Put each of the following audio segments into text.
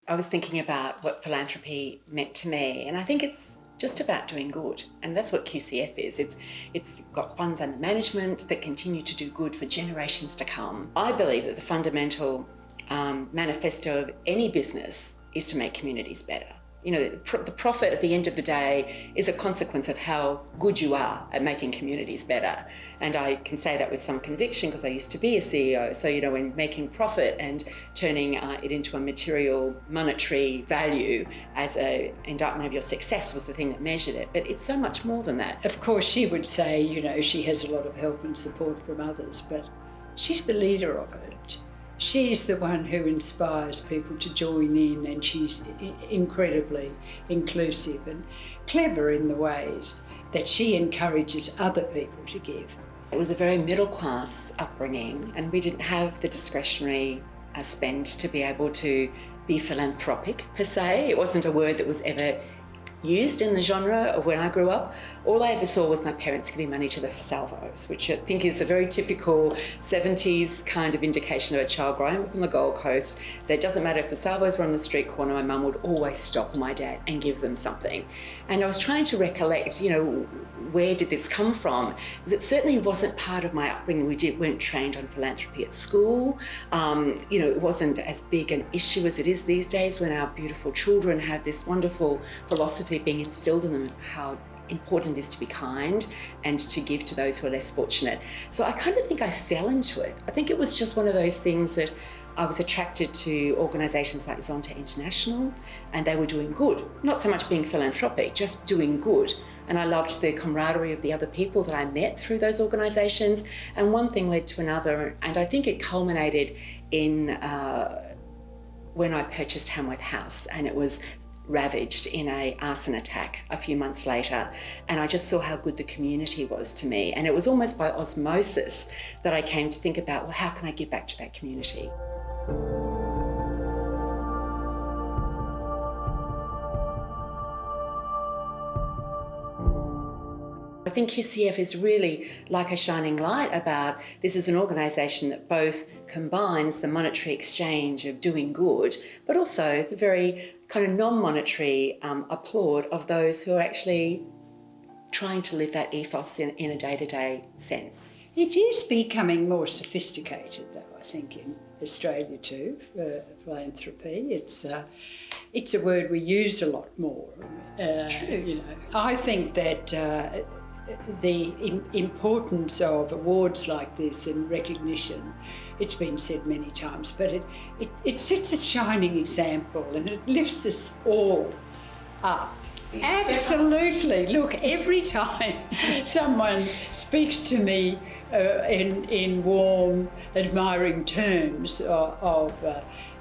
I was thinking about what philanthropy meant to me, and I think it's just about doing good, and that's what QCF is. It's got funds under management that continue to do good for generations to come. I believe that the fundamental manifesto of any business is to make communities better. You know, the profit at the end of the day is a consequence of how good you are at making communities better. And I can say that with some conviction because I used to be a CEO. So, you know, when making profit and turning it into a material, monetary value as an indictment of your success was the thing that measured it. But it's so much more than that. Of course, she would say, you know, she has a lot of help and support from others, but she's the leader of it. She's the one who inspires people to join in, and she's incredibly inclusive and clever in the ways that she encourages other people to give. It was a very middle-class upbringing, and we didn't have the discretionary spend to be able to be philanthropic per se. It wasn't a word that was ever used in the genre of when I grew up. All I ever saw was my parents giving money to the salvos, which I think is a very typical 70s kind of indication of a child growing up on the Gold Coast. That it doesn't matter if the salvos were on the street corner, my mum would always stop my dad and give them something. And I was trying to recollect, you know, where did this come from? Because it certainly wasn't part of my upbringing. We weren't trained on philanthropy at school. You know, it wasn't as big an issue as it is these days when our beautiful children have this wonderful philosophy being instilled in them, how important it is to be kind and to give to those who are less fortunate. So I kind of think I fell into it. I think it was just one of those things that I was attracted to organisations like Zonta International, and they were doing good. Not so much being philanthropic, just doing good. And I loved the camaraderie of the other people that I met through those organisations. And one thing led to another. And I think it culminated in when I purchased Hamworth House, and it was ravaged in an arson attack a few months later, and I just saw how good the community was to me, and it was almost by osmosis that I came to think about, well, how can I give back to that community? I think QCF is really like a shining light about this is an organisation that both combines the monetary exchange of doing good, but also the very kind of non-monetary applaud of those who are actually trying to live that ethos in a day-to-day sense. It is becoming more sophisticated, though, I think, in Australia too, philanthropy. It's a word we use a lot more. True. You know, I think that the importance of awards like this and recognition, it's been said many times, but it sets a shining example and it lifts us all up. Absolutely. Look, every time someone speaks to me in warm, admiring terms of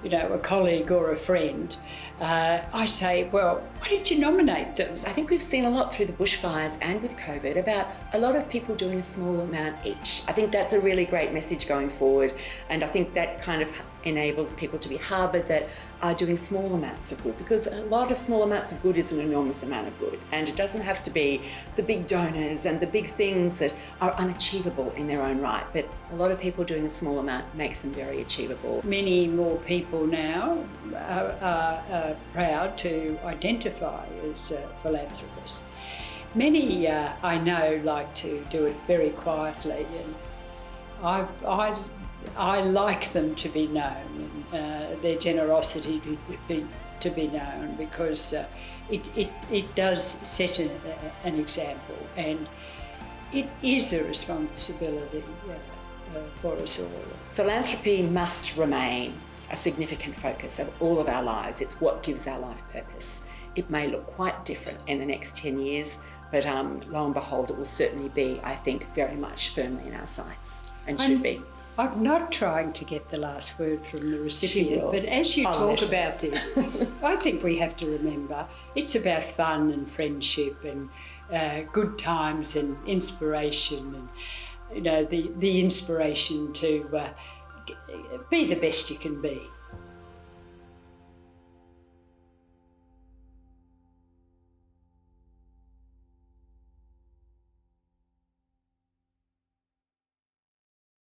you know, a colleague or a friend, I say, well, why did you nominate them? I think we've seen a lot through the bushfires and with COVID about a lot of people doing a small amount each. I think that's a really great message going forward, and I think that kind of enables people to be harboured that are doing small amounts of good, because a lot of small amounts of good is an enormous amount of good, and it doesn't have to be the big donors and the big things that are unachievable in their own right, but a lot of people doing a small amount makes them very achievable. Many more people now are proud to identify as philanthropists. Many I know like to do it very quietly, and I like them to be known, and their generosity to be known, because it does set an example, and it is a responsibility for us all. Philanthropy must remain a significant focus of all of our lives. It's what gives our life purpose. It may look quite different in the next 10 years, but lo and behold, it will certainly be, I think, very much firmly in our sights, and should be. I'm not trying to get the last word from the recipient, Sure. but as you talk about this, I think we have to remember it's about fun and friendship and good times and inspiration, and you know, the inspiration to be the best you can be.